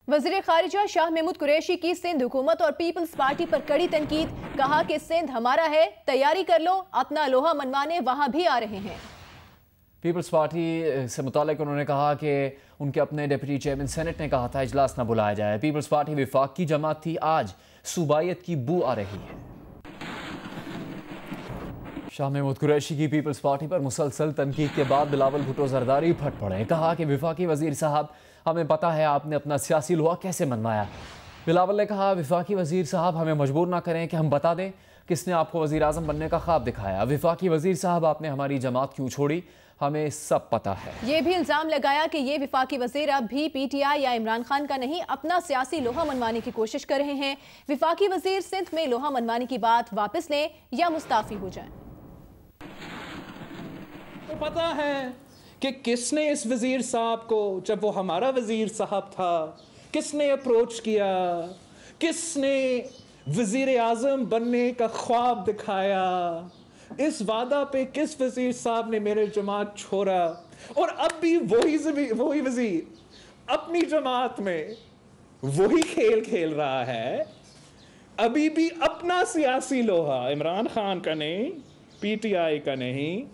वज़ीर ख़ारिजा शाह महमूद कुरैशी की सिंध हुकूमत और पीपल्स पार्टी पर कड़ी तनकीद। कहा कि सिंध हमारा है, तैयारी कर लो, अपना लोहा मनवाने वहां भी आ रहे हैं। पीपल्स पार्टी से मुतालिक उन्होंने कहा कि उनके अपने डिप्टी चेयरमैन सेनेट ने कहा था इजलास न बुलाया जाए। पीपल्स पार्टी विफाक की जमात थी, आज सूबायत की बू आ रही है। शाह महमूद कुरैशी की पीपल्स पार्टी पर मुसलसल तनकीद के बाद बिलावल भुट्टो जरदारी फट पड़े। कहा कि विफाकी वजीर साहब, हमें पता है आपने अपना सियासी लोहा कैसे मनवाया। बिलावल ने कहा, विफाकी वजीर साहब हमें मजबूर ना करें कि हम बता दें किसने आपको वजीर आज़म बनने का ख्वाब दिखाया। विफाकी वजीर साहब, आपने हमारी जमात क्यों छोड़ी, हमें सब पता है। ये भी इल्जाम लगाया कि ये विफाकी वजीर अब भी PTI या इमरान खान का नहीं, अपना सियासी लोहा मनवाने की कोशिश कर रहे हैं। विफाकी वजीर सिंध में लोहा मनवाने की बात वापस लें या मुस्ताफी हो जाएं। तो पता है कि किसने इस वजीर साहब को, जब वो हमारा वजीर साहब था, किसने अप्रोच किया, किसने वजीर आजम बनने का ख्वाब दिखाया। इस वादा पे किस वजीर साहब ने मेरे जमात छोड़ा, और अब भी वही वजीर अपनी जमात में वही खेल खेल रहा है। अभी भी अपना सियासी लोहा इमरान खान का नहीं, PTI का नहीं,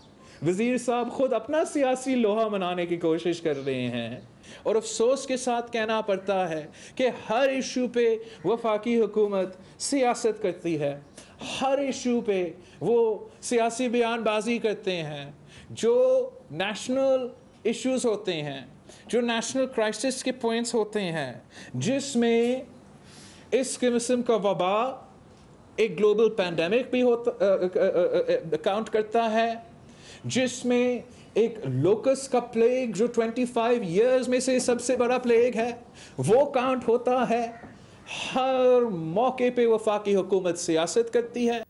वजीर साहब खुद अपना सियासी लोहा मनाने की कोशिश कर रहे हैं। और अफसोस के साथ कहना पड़ता है कि हर इशू पे वफाकी हुकूमत सियासत करती है, हर इशू पे वो सियासी बयानबाजी करते हैं। जो नेशनल इश्यूज होते हैं, जो नेशनल क्राइसिस के पॉइंट्स होते हैं, जिसमें इस किस्म का वबा एक ग्लोबल पैंडेमिक भी काउंट करता है, जिसमें एक लोकस का प्लेग जो 25 इयर्स में से सबसे बड़ा प्लेग है वो काउंट होता है। हर मौके पे वफाकी हुकूमत सियासत करती है।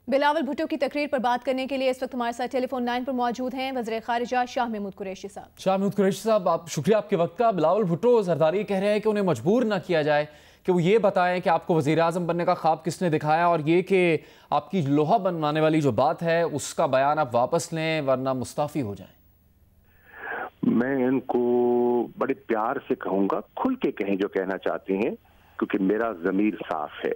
बिलावल भुट्टो की तकरीर पर बात करने के लिए इस वक्त हमारे साथ टेलीफोन लाइन पर मौजूद हैं वज़ीर ख़ारिजा शाह महमूद कुरैशी साहब। शाह महमूद कुरैशी साहब, आप शुक्रिया आपके वक्त का। बिलावल भुट्टो जरदारी कह रहे हैं कि उन्हें मजबूर ना किया जाए कि वो ये बताएं कि आपको वज़ीर आज़म बनने का ख्वाब किसने दिखाया, और ये कि आपकी लोहा बनवाने वाली जो बात है उसका बयान आप वापस लें वरना मुस्ताफ़ी हो जाएं। मैं इनको बड़े प्यार से कहूँगा, खुल के कहें जो कहना चाहते हैं, क्योंकि मेरा ज़मीर साफ है।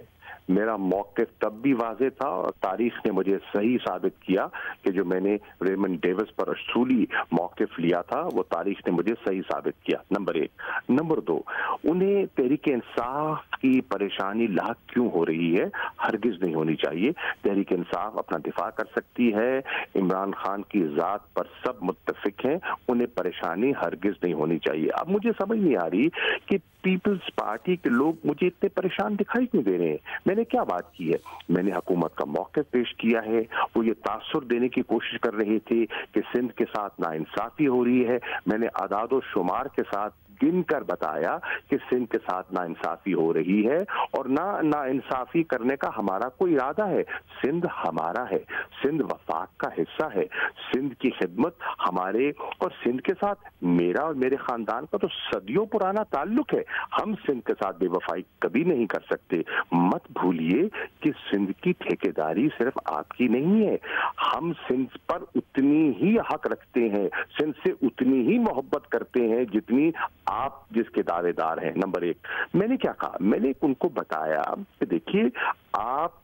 मेरा मौक़िफ़ तब भी वाज़ेह था और तारीख़ ने मुझे सही साबित किया कि जो मैंने रेमंड डेविस पर असूली मौक़िफ़ लिया था वो तारीख़ ने मुझे सही साबित किया। नंबर 1। नंबर 2, उन्हें तहरीक इंसाफ की परेशानी लाक क्यों हो रही है, हरगिज़ नहीं होनी चाहिए। तहरीक इंसाफ अपना दिफा कर सकती है, इमरान खान की ज़ात पर सब मुत्तफ़िक हैं, उन्हें परेशानी हरगिज़ नहीं होनी चाहिए। अब मुझे समझ नहीं आ रही कि पीपल्स पार्टी के लोग मुझे इतने परेशान दिखाई क्यों दे रहे हैं। मैंने क्या बात की है? मैंने हुकूमत का मौक़िफ़ पेश किया है। वो ये तासुर देने की कोशिश कर रहे थे कि सिंध के साथ नाइंसाफ़ी हो रही है। मैंने आदाद शुमार के साथ गिन कर बताया कि सिंध के साथ नाइंसाफ़ी हो रही है और नाइंसाफ़ी करने का हमारा कोई इरादा है। सिंध हमारा है, सिंध वफाक का हिस्सा है, सिंध की खिदमत हमारे और सिंध के साथ मेरा और मेरे ख़ानदान का तो सदियों पुराना ताल्लुक है। हम सिंध के साथ बेवफाई कभी नहीं कर सकते। मत भूलिए कि सिंध की ठेकेदारी सिर्फ आपकी नहीं है। हम सिंध पर उतनी ही हक रखते हैं, सिंध से उतनी ही मोहब्बत करते हैं जितनी आप जिसके दावेदार हैं। नंबर 1, मैंने क्या कहा? मैंने उनको बताया कि देखिए, आप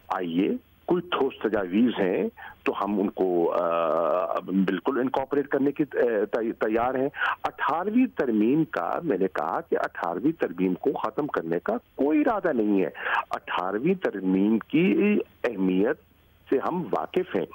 आइए, कोई ठोस तजावीज़ हैं तो हम उनको बिल्कुल इनकॉर्पोरेट करने की तैयार हैं। 18वीं तरमीम का मैंने कहा कि 18वीं तरमीम को ख़त्म करने का कोई इरादा नहीं है। 18वीं तरमीम की अहमियत से हम वाकिफ़ हैं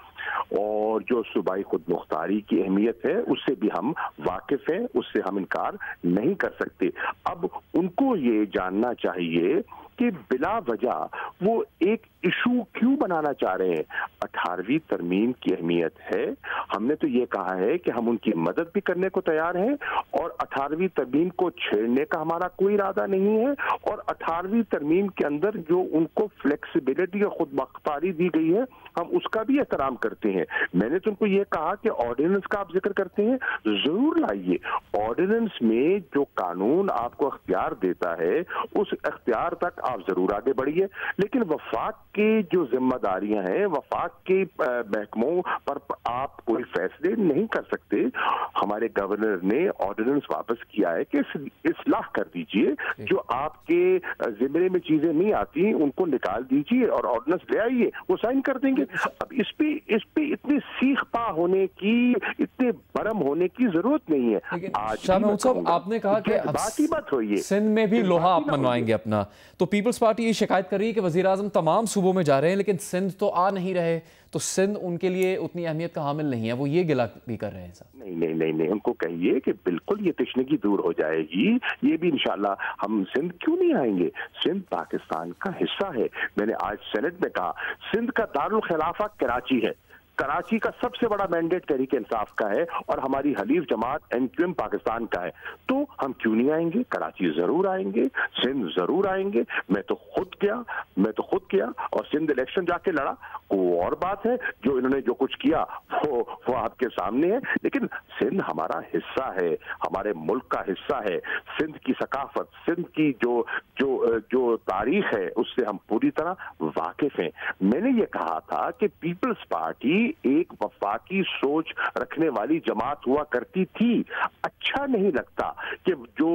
और जो सूबाई खुद मुख्तारी की अहमियत है उससे भी हम वाकिफ़ हैं, उससे हम इनकार नहीं कर सकते। अब उनको ये जानना चाहिए कि बिला वजह वो एक इशू क्यों बनाना चाह रहे हैं। 18वीं तरमीम की अहमियत है, हमने तो ये कहा है कि हम उनकी मदद भी करने को तैयार हैं और 18वीं तरमीम को छेड़ने का हमारा कोई इरादा नहीं है। और 18वीं तरमीम के अंदर जो उनको फ्लेक्सिबिलिटी और खुद मुख्तारी दी गई है हम उसका भी एहतराम करते हैं। मैंने तो उनको ये कहा कि ऑर्डिनेंस का आप जिक्र करते हैं, जरूर लाइए। ऑर्डिनेंस में जो कानून आपको अख्तियार देता है उस अख्तियार तक आप जरूर आगे बढ़िए, लेकिन वफाक की जो जिम्मेदारियां हैं, वफाक के महकमों पर आप कोई फैसले नहीं कर सकते। हमारे गवर्नर ने ऑर्डिनेंस वापस किया है कि इस्लाह कर दीजिए, जो आपके जिम्मे में चीजें नहीं आती उनको निकाल दीजिए और ऑर्डिनेंस ले आइए, वो साइन कर देंगे। अब इस पे इतनी सीख पा होने की, इतने बरम होने की जरूरत नहीं है। आज शाह महमूद साहब, आपने कहा कि बात ही मत होइए, सिंध में भी लोहा आप मनवाएंगे अपना, तो पीपल्स पार्टी ये शिकायत कर रही है कि वजीर आजम तमाम सूबों में जा रहे हैं लेकिन सिंध तो आ नहीं रहे, तो सिंध उनके लिए उतनी अहमियत का हामिल नहीं है, वो ये गिला भी कर रहे हैं साहब। नहीं, उनको कहिए कि बिल्कुल ये तशनगी दूर हो जाएगी, ये भी इंशाल्लाह। हम सिंध क्यों नहीं आएंगे? सिंध पाकिस्तान का हिस्सा है। मैंने आज सेनेट में कहा, सिंध का दारुल खिलाफा कराची है, कराची का सबसे बड़ा मैंडेट तहरीक इंसाफ का है और हमारी हलीफ जमात एमक्यूएम पाकिस्तान का है, तो हम क्यों नहीं आएंगे? कराची जरूर आएंगे, सिंध जरूर आएंगे। मैं तो खुद गया और सिंध इलेक्शन जाके लड़ा। वो और बात है, जो इन्होंने जो कुछ किया वो आपके सामने है, लेकिन सिंध हमारा हिस्सा है, हमारे मुल्क का हिस्सा है। सिंध की सकाफत, सिंध की जो तारीख है, उससे हम पूरी तरह वाकिफ हैं। मैंने ये कहा था कि पीपल्स पार्टी एक वफाकी सोच रखने वाली जमात हुआ करती थी। अच्छा नहीं लगता कि जो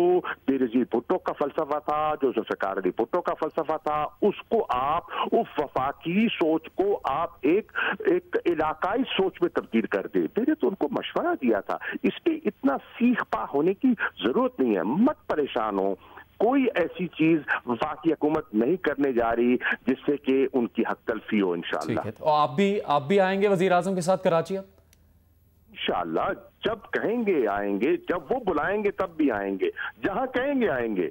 बेनज़ीर भुट्टो का फलसफा था, जो ज़ुल्फ़िकार अली भुट्टो का फलसफा था, उसको आप उस वफाकी सोच को आप एक इलाकाई सोच में तब्दील कर दे। मैंने तो उनको मशवरा दिया था, इस पे इतना सीख पा होने की जरूरत नहीं है। मत परेशान हो, कोई ऐसी चीज वफाकी हुकूमत नहीं करने जा रही जिससे कि उनकी हक तलफी हो। इंशाअल्लाह। तो आप भी आएंगे वजीर आजम के साथ कराची? अब इंशाअल्लाह जब कहेंगे आएंगे, जब वो बुलाएंगे तब भी आएंगे, जहां कहेंगे आएंगे।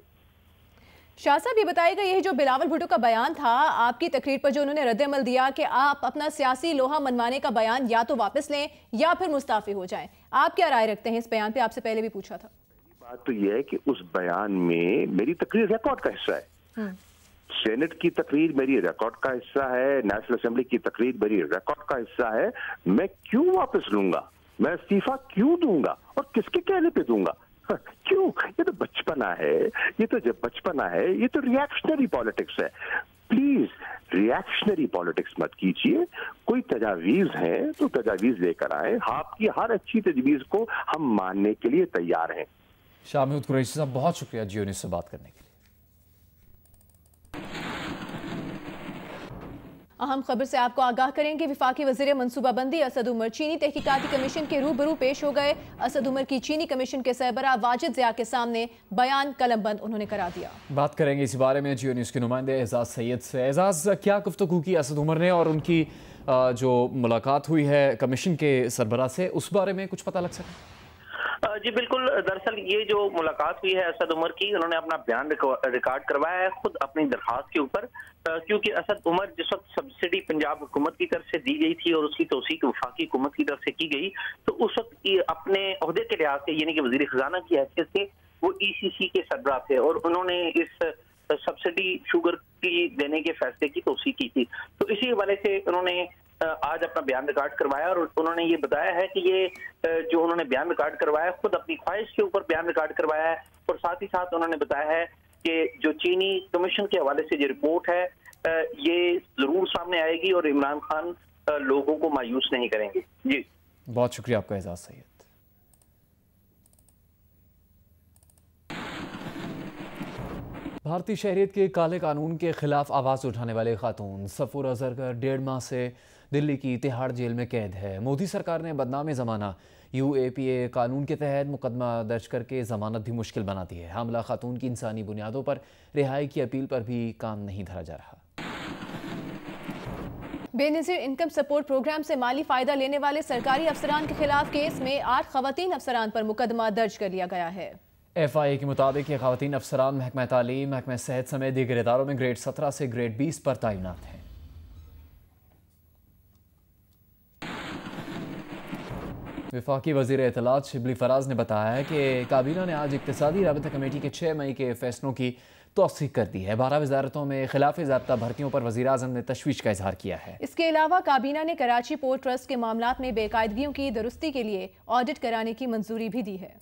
शाह साहब, ये बताइएगा, ये जो बिलावल भुट्टो का बयान था आपकी तकरीर पर जो उन्होंने रद्द-ए-अमल दिया कि आप अपना सियासी लोहा मनवाने का बयान या तो वापस लें या फिर मुस्ताफी हो जाएं, आप क्या राय रखते हैं इस बयान पे? आपसे पहले भी पूछा था। बात तो यह है कि उस बयान में मेरी तकरीर रिकॉर्ड का हिस्सा है, सेनेट की तकरीर मेरी रिकॉर्ड का हिस्सा है, नेशनल असेंबली की तकरीर मेरी रिकॉर्ड का हिस्सा है। मैं क्यों वापस लूंगा? मैं इस्तीफा क्यों दूंगा और किसके कहने पे दूंगा? क्यों? ये तो बचपना है, ये तो जब बचपना है, ये तो रिएक्शनरी पॉलिटिक्स है। प्लीज रिएक्शनरी पॉलिटिक्स मत कीजिए। कोई तजावीज है तो तजावीज लेकर आए, आपकी हर अच्छी तजवीज को हम मानने के लिए तैयार हैं। शाह महमूद कुरैशी साहब, बहुत शुक्रिया जियो न्यूज़ से बात करने के लिए। अहम खबर से आपको आगाह करेंगे, विफाकी वज़ीर मनसूबाबंदी असद उमर चीनी तहकीकाती कमीशन के रूबरू पेश हो गए। असद उमर की चीनी कमीशन के सरबराह वाजिद ज़िया के सामने बयान कलमबंद उन्होंने करा दिया। बात करेंगे इसी बारे में जियो न्यूज़ के नुमाइंदे एजाज सैयद से। एजाज, क्या गुफ्तगू की असद उमर ने और उनकी जो मुलाकात हुई है कमीशन के सरबराह से, उस बारे में कुछ पता लग सका? जी बिल्कुल, दरअसल ये जो मुलाकात हुई है असद उमर की, उन्होंने अपना बयान रिकॉर्ड करवाया है खुद अपनी दरखास्त के ऊपर, क्योंकि असद उमर जिस वक्त सब्सिडी पंजाब हुकूमत की तरफ से दी गई थी और उसकी तौसीक वफाकी हुकूमत की तरफ से की गई, तो उस वक्त अपने ओहदे के लिहाज से यानी कि वजीर खजाना की हैसियत से वो ECC के सरबराह थे और उन्होंने इस सब्सिडी शुगर की देने के फैसले की तौसीक की थी। तो इसी हवाले से उन्होंने आज अपना बयान रिकॉर्ड करवाया और उन्होंने ये बताया है कि ये जो उन्होंने बयान रिकॉर्ड करवाया खुद अपनी ख्वाहिश के ऊपर बयान रिकॉर्ड करवाया है और साथ ही साथ उन्होंने बताया है कि जो चीनी कमीशन के हवाले से जो रिपोर्ट है ये जरूर सामने आएगी और इमरान खान लोगों को मायूस नहीं करेंगे। जी बहुत शुक्रिया आपका एजाज सैयद। भारतीय शहरियत के काले कानून के खिलाफ आवाज़ उठाने वाले खातून सफूर अजहर का 1.5 माह से दिल्ली की तिहाड़ जेल में कैद है। मोदी सरकार ने बदनाम ज़माना UAPA कानून के तहत मुकदमा दर्ज करके ज़मानत भी मुश्किल बना दी है। हामला खातून की इंसानी बुनियादों पर रिहाई की अपील पर भी काम नहीं धरा जा रहा। बेनज़ीर इनकम सपोर्ट प्रोग्राम से माली फ़ायदा लेने वाले सरकारी अफसरान के खिलाफ केस में 8 ख़वातीन अफसरान पर मुकदमा दर्ज कर लिया गया है। FIA के मुताबिक ये ख़वातीन अफसरान महकमा तालीम, महकमा सेहत समेत दीगर इदारों में ग्रेड 17 से ग्रेड 20 पर तैनात हैं। वफाकी वज़ीर इत्तलात शिबली फराज ने बताया है कि काबीना ने आज इक़्तिसादी राबता कमेटी के 6 मई के फैसलों की तौसीक कर दी है। 12 वज़ारतों में खिलाफ ज़ाब्ता भर्तियों पर वज़ीर आज़म ने तशवीश का इजहार किया है। इसके अलावा काबीना ने कराची पोर्ट ट्रस्ट के मामलात में बेकायदगियों की दुरुस्ती के लिए ऑडिट कराने की मंजूरी भी दी है।